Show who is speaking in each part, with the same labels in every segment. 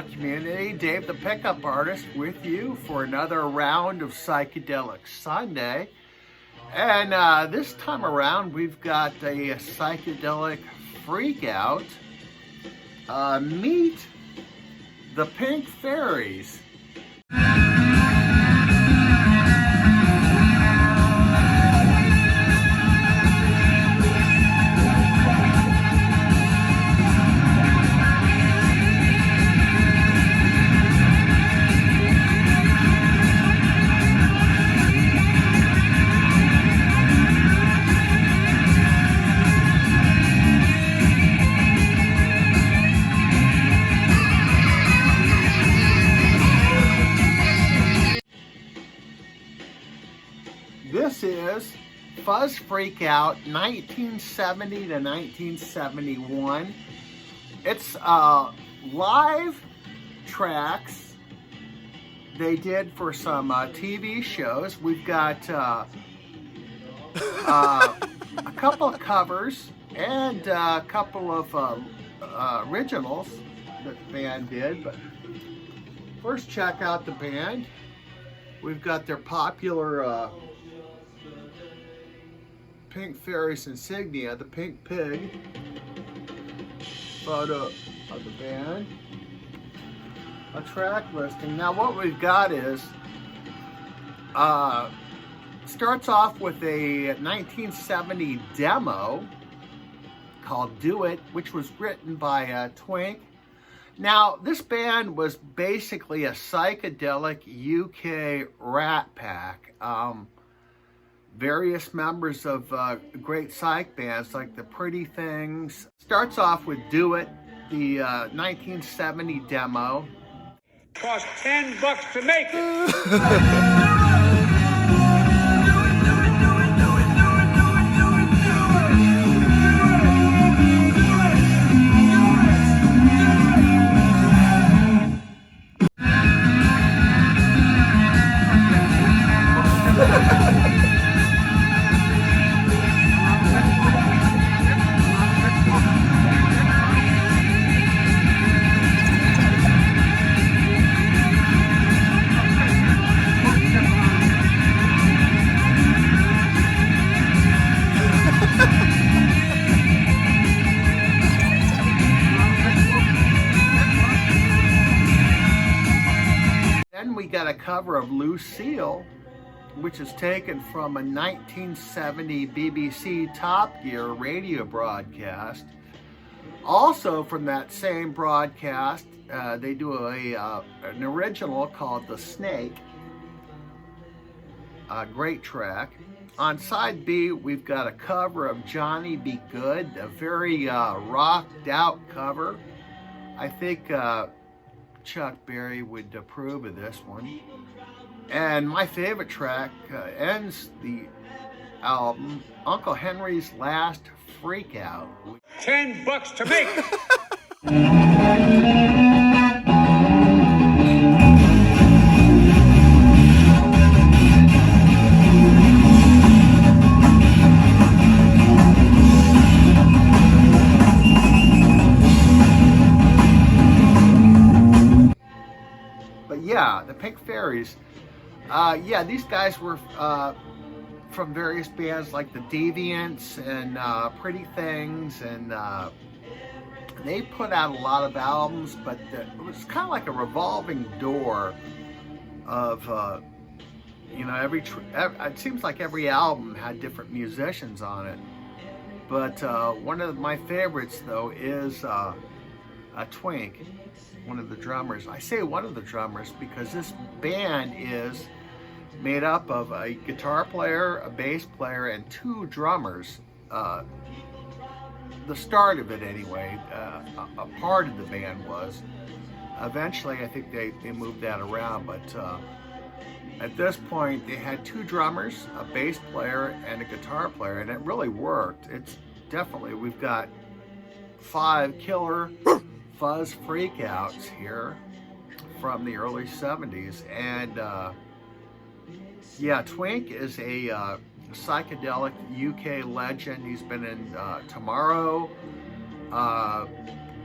Speaker 1: community. Dave the Pickup Artist with you for another round of Psychedelic Sunday. And this time around we've got a psychedelic freakout. Meet the Pink Fairies. This is Fuzz Freakout 1970 to 1971. It's live tracks they did for some TV shows. We've got a couple of covers and a couple of originals that the band did. But first, check out the band. We've got their popular Pink Fairies insignia, the pink pig, photo of the band, a track listing. Now what we've got is, starts off with a 1970 demo called Do It, which was written by Twink. Now this band was basically a psychedelic UK rat pack. Various members of great psych bands like the Pretty Things. Starts off with Do It, the 1970 demo.
Speaker 2: Cost $10 to make.
Speaker 1: Then we got a cover of Lucille, which is taken from a 1970 BBC Top Gear radio broadcast. Also from that same broadcast, they do an original called The Snake. A great track. On side B, we've got a cover of Johnny Be Good, a very rocked out cover. I think Chuck Berry would approve of this one. And my favorite track ends the album, Uncle Henry's Last Freakout.
Speaker 2: $10 to make.
Speaker 1: But yeah, the Pink Fairies. Yeah, these guys were from various bands like the Deviants and Pretty Things, and they put out a lot of albums, but it was kind of like a revolving door of, you know, it seems like every album had different musicians on it. But one of my favorites, though, is a Twink, one of the drummers. I say one of the drummers because this band is made up of a guitar player, a bass player, and two drummers. The start of it anyway, a part of the band was. Eventually I think they moved that around, but at this point they had two drummers, a bass player, and a guitar player, and it really worked. It's definitely, we've got 5 killer fuzz freakouts here from the early 70s. And yeah, Twink is a psychedelic UK legend. He's been in Tomorrow,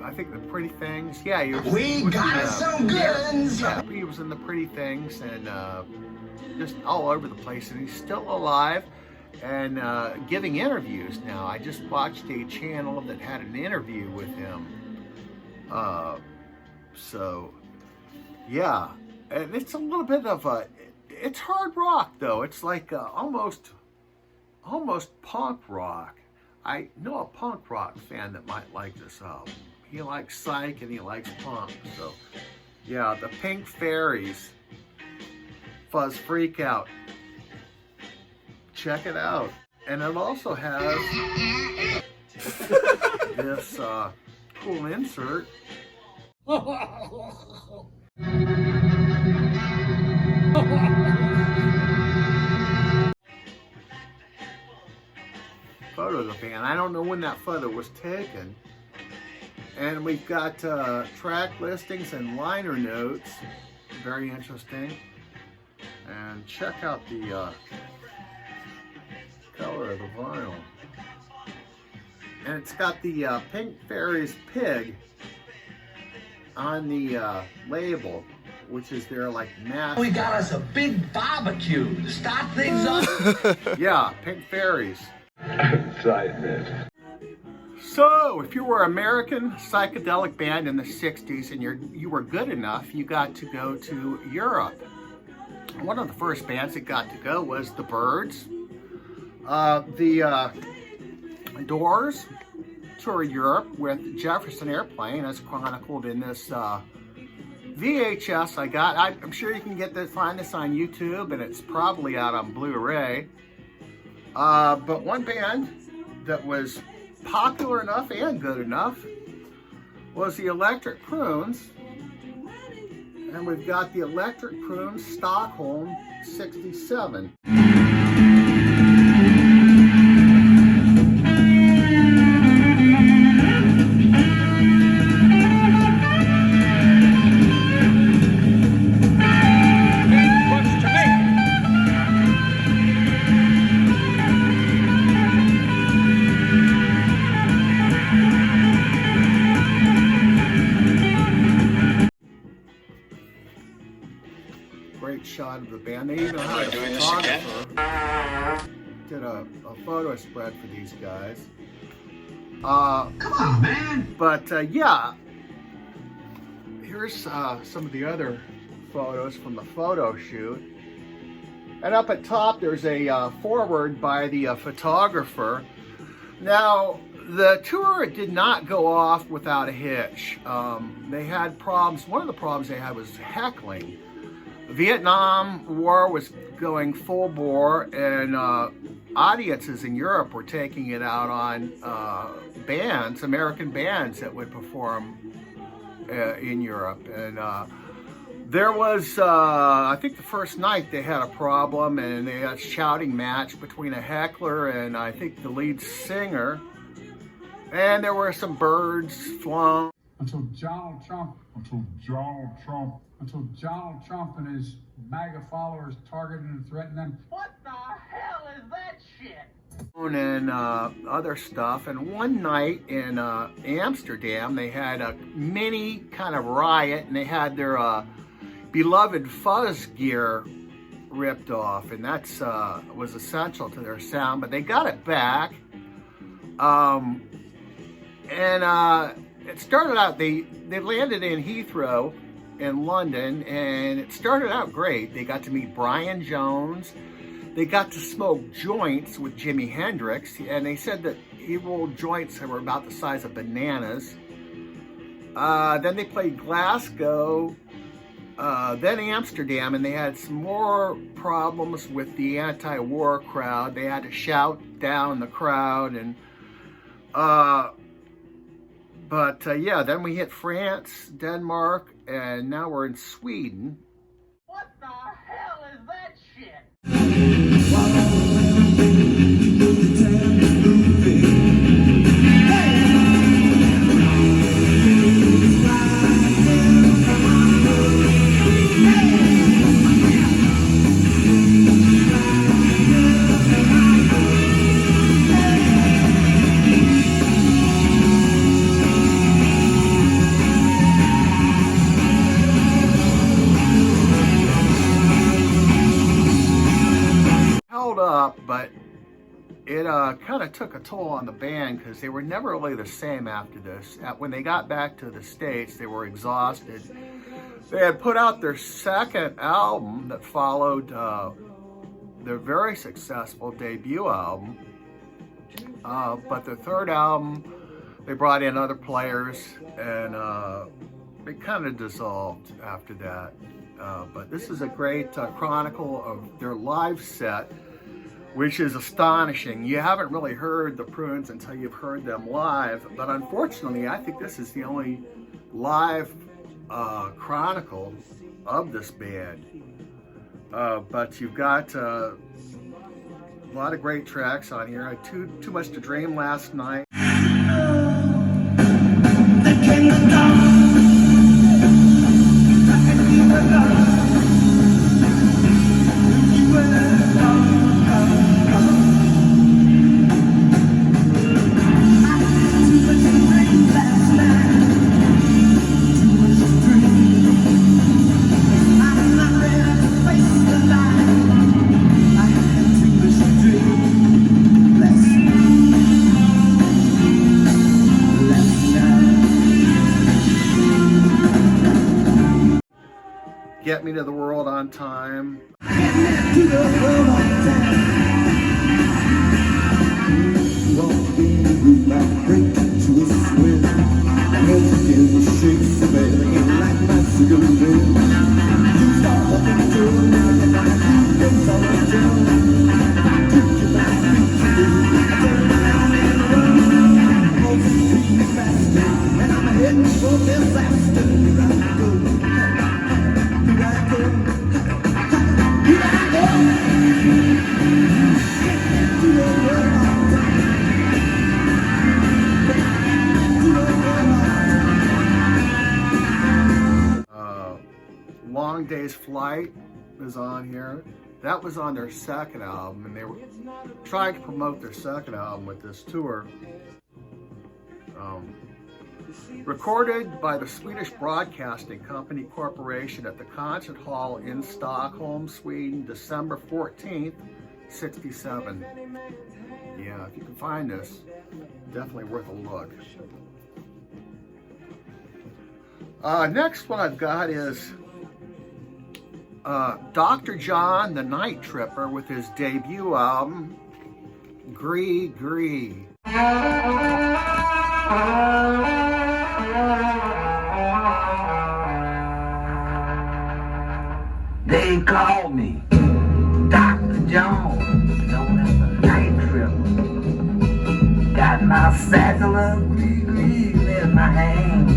Speaker 1: I think the Pretty Things. Yeah, he was,
Speaker 3: We got us some guns.
Speaker 1: Yeah, he was in the Pretty Things and just all over the place. And he's still alive and giving interviews now. I just watched a channel that had an interview with him. So, yeah, and it's a little bit of a, it's hard rock though. It's like almost punk rock. I know a punk rock fan that might like this album. He likes psych and he likes punk. So, yeah, the Pink Fairies, Fuzz Freak Out. Check it out. And it also has this cool insert. Photo of the band. I don't know when that photo was taken. And we've got track listings and liner notes. Very interesting. And check out the color of the vinyl. And it's got the Pink Fairies pig on the label, which is their like mask.
Speaker 3: We got us a big barbecue to start things off.
Speaker 1: Yeah, Pink Fairies.
Speaker 2: Excitement.
Speaker 1: So, if you were an American psychedelic band in the 60s and you were good enough, you got to go to Europe. One of the first bands that got to go was the Byrds. The Doors toured Europe with Jefferson Airplane, as chronicled in this VHS I got. I'm sure you can find this on YouTube, and it's probably out on Blu-ray. But one band that was popular enough and good enough was the Electric Prunes. And we've got the Electric Prunes Stockholm 67. Great shot of the band. They even had a photographer. Did a photo spread for these guys.
Speaker 3: Come on, man.
Speaker 1: But yeah, here's some of the other photos from the photo shoot. And up at top, there's a foreword by the photographer. Now, the tour did not go off without a hitch. They had problems. One of the problems they had was heckling. The Vietnam War was going full bore, and audiences in Europe were taking it out on bands, American bands that would perform in Europe. And there was, I think the first night they had a problem, and they had a shouting match between a heckler and I think the lead singer. And there were some birds flung.
Speaker 4: Until Donald Trump and his MAGA followers targeted and threatened them.
Speaker 3: What the hell is that shit?
Speaker 1: And other stuff. And one night in Amsterdam, they had a mini kind of riot, and they had their beloved fuzz gear ripped off, and that's was essential to their sound. But they got it back, and it started out. They landed in Heathrow in London, and it started out great. They got to meet Brian Jones. They got to smoke joints with Jimi Hendrix, and they said that he rolled joints that were about the size of bananas. Then they played Glasgow, then Amsterdam, and they had some more problems with the anti-war crowd. They had to shout down the crowd, and yeah, then we hit France, Denmark, and now we're in Sweden.
Speaker 3: What the hell is that shit?
Speaker 1: it kind of took a toll on the band because they were never really the same after this. When they got back to the States, they were exhausted. They had put out their second album that followed their very successful debut album. But their third album, they brought in other players, and it kind of dissolved after that. But this is a great chronicle of their live set, which is astonishing. You haven't really heard the Prunes until you've heard them live, but unfortunately, I think this is the only live chronicle of this band. But you've got a lot of great tracks on here. I had Too Much to Dream last night. Get Me to the World on Time. Long Day's Flight is on here. That was on their second album, and they were trying to promote their second album with this tour. Recorded by the Swedish Broadcasting Company Corporation at the Concert Hall in Stockholm, Sweden, December 14th, 67. Yeah, if you can find this, definitely worth a look. Next one I've got is Dr. John the Night Tripper with his debut album, Gree Gree.
Speaker 3: They call me Dr. Jones, known as the Night Tripper. Got my satchel of green in my hand.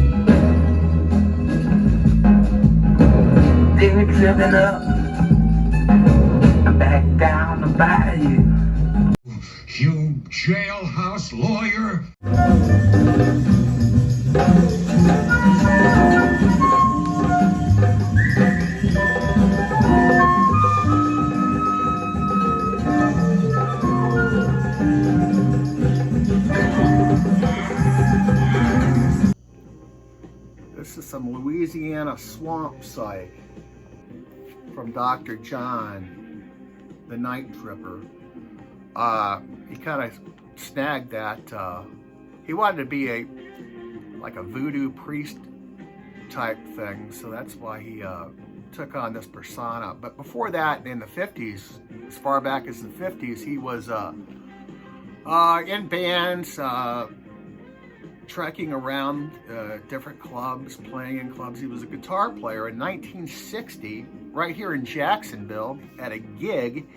Speaker 3: They were tripping up and back down the bayou.
Speaker 2: You jailhouse lawyer.
Speaker 1: This is some Louisiana swamp psych from Dr. John the Night Tripper. He kind of snagged that. He wanted to be like a voodoo priest type thing, so that's why he took on this persona. But before that, in the 50s, as far back as the 50s, he was in bands, trekking around different clubs, playing in clubs. He was a guitar player. In 1960, right here in Jacksonville, at a gig,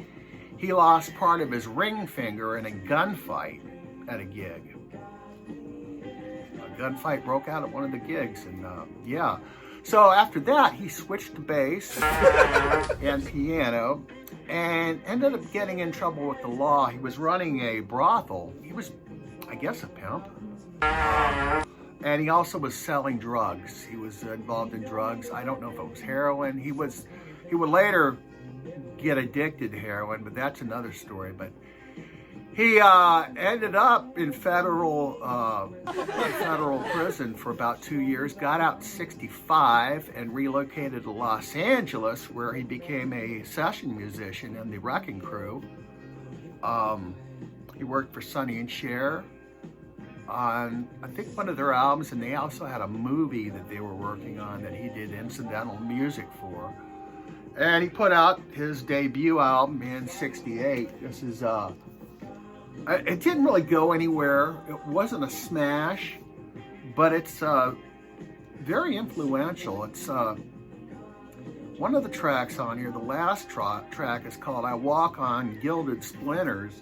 Speaker 1: he lost part of his ring finger in a gunfight at a gig. A gunfight broke out at one of the gigs, and yeah. So after that, he switched to bass and piano, and ended up getting in trouble with the law. He was running a brothel. He was, I guess, a pimp. And he also was selling drugs. He was involved in drugs. I don't know if it was heroin. He would later get addicted to heroin, but that's another story. But he ended up in federal prison for about 2 years, got out in 65 and relocated to Los Angeles, where he became a session musician in the Wrecking Crew. He worked for Sonny and Cher on, I think, one of their albums, and they also had a movie that they were working on that he did incidental music for. And he put out his debut album in '68. This is, it didn't really go anywhere. It wasn't a smash, but it's very influential. It's one of the tracks on here, the last track is called I Walk on Gilded Splinters.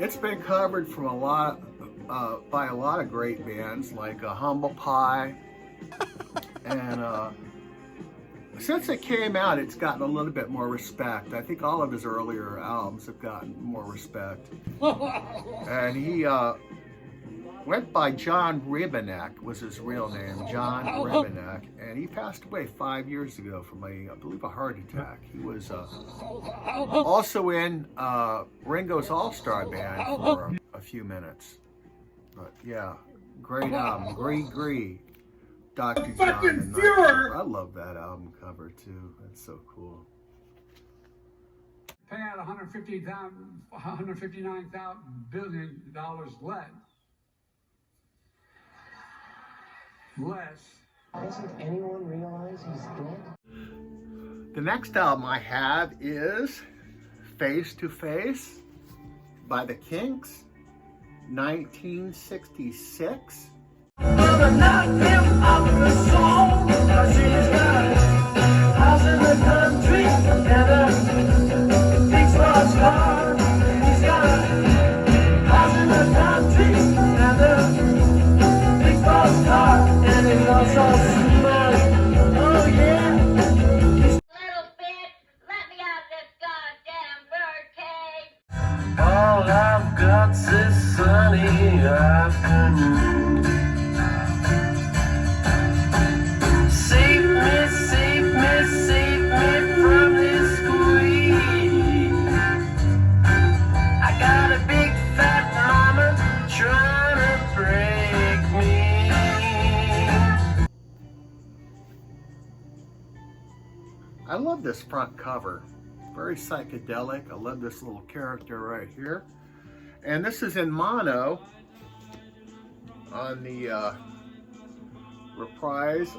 Speaker 1: It's been covered from by a lot of great bands like Humble Pie, and since it came out, it's gotten a little bit more respect. I think all of his earlier albums have gotten more respect. And he went by John Ribenek, was his real name, John Ribenek, and he passed away 5 years ago from I believe a heart attack. He was also in Ringo's All-Star Band for a few minutes. But yeah, great album, Gree, Dr. John and Fuhrer. I love that album cover too. That's so cool.
Speaker 4: Pay out $159 billion less.
Speaker 5: Doesn't anyone realize he's dead?
Speaker 1: The next album I have is Face to Face by the Kinks, 1966.
Speaker 3: All I've got's this sunny afternoon. Save me from this squeeze. I got a big fat mama trying to break me.
Speaker 1: I love this front cover. Very psychedelic. I love this little character right here. And this is in mono on the Reprise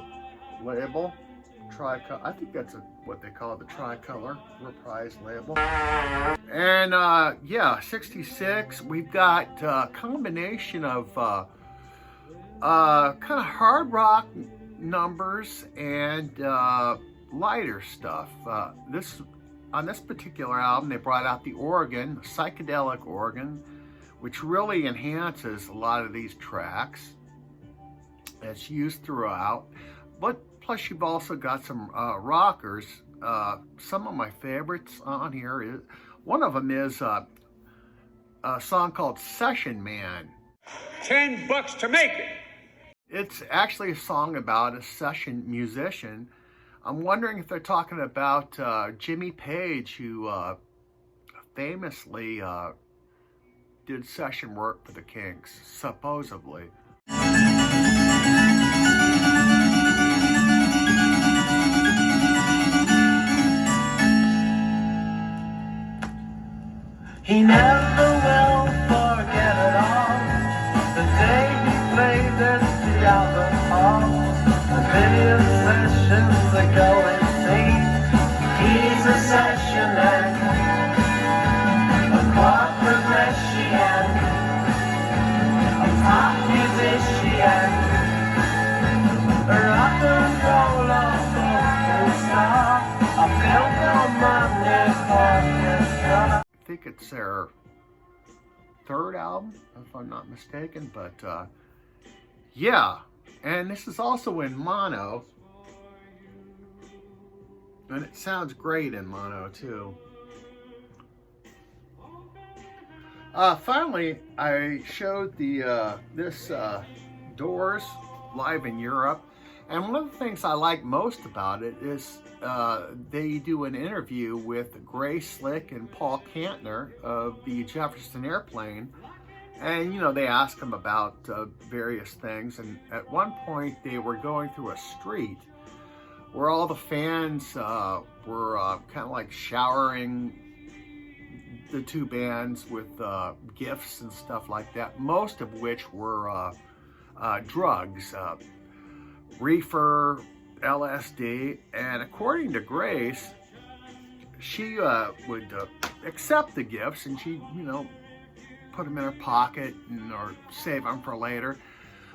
Speaker 1: label. I think that's what they call the tricolor Reprise label. And yeah, 66. We've got a combination of kind of hard rock numbers and lighter stuff. On this particular album, they brought out the organ, the psychedelic organ, which really enhances a lot of these tracks. It's used throughout, but plus you've also got some rockers. Some of my favorites on here is, one of them is a song called Session Man.
Speaker 4: $10 to make it.
Speaker 1: It's actually a song about a session musician. I'm wondering if they're talking about Jimmy Page, who famously did session work for the Kinks, supposedly.
Speaker 3: He never will forget it all. The day he played at the Albert Hall. A million sessions ago it seems. He's a session man, a quad progression, a top musician, a rock and roll star, a Philharmonic orchestra.
Speaker 1: I think it's their third album, if I'm not mistaken, but yeah. And this is also in mono. And it sounds great in mono too. Finally, I showed this Doors live in Europe, and one of the things I like most about it is they do an interview with Grace Slick and Paul Kantner of the Jefferson Airplane, and they ask them about various things. And at one point, they were going through a street where all the fans were kind of like showering the two bands with gifts and stuff like that, most of which were drugs, reefer, LSD, and according to Grace, she would accept the gifts, and she, put them in her pocket or save them for later.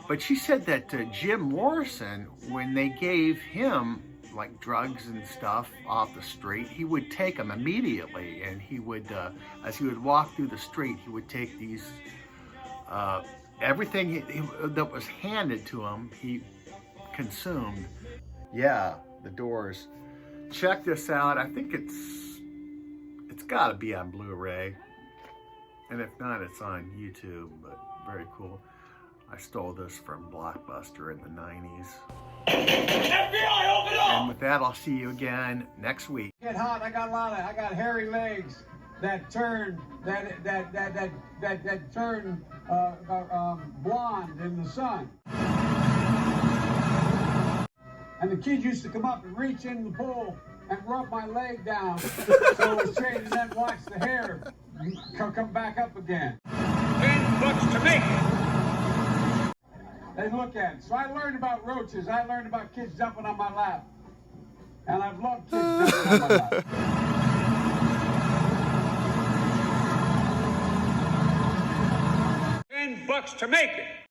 Speaker 1: But she said that Jim Morrison, when they gave him like drugs and stuff off the street, he would take them immediately, and he would, as he would walk through the street, he would take these, everything that was handed to him, he consumed. Yeah, the Doors. Check this out. I think it's got to be on Blu-ray, and if not, it's on YouTube. But very cool. I stole this from Blockbuster in the 90s. FBI, open up! And with that, I'll see you again next week.
Speaker 4: Get hot. I got hairy legs that turn turn blonde in the sun. And the kids used to come up and reach in the pool and rub my leg down so it was straight, and then watch the hair come back up again.
Speaker 2: $10 to make it.
Speaker 4: They look at it. So I learned about roaches. I learned about kids jumping on my lap. And I've loved kids jumping on my lap.
Speaker 2: $10 to make it.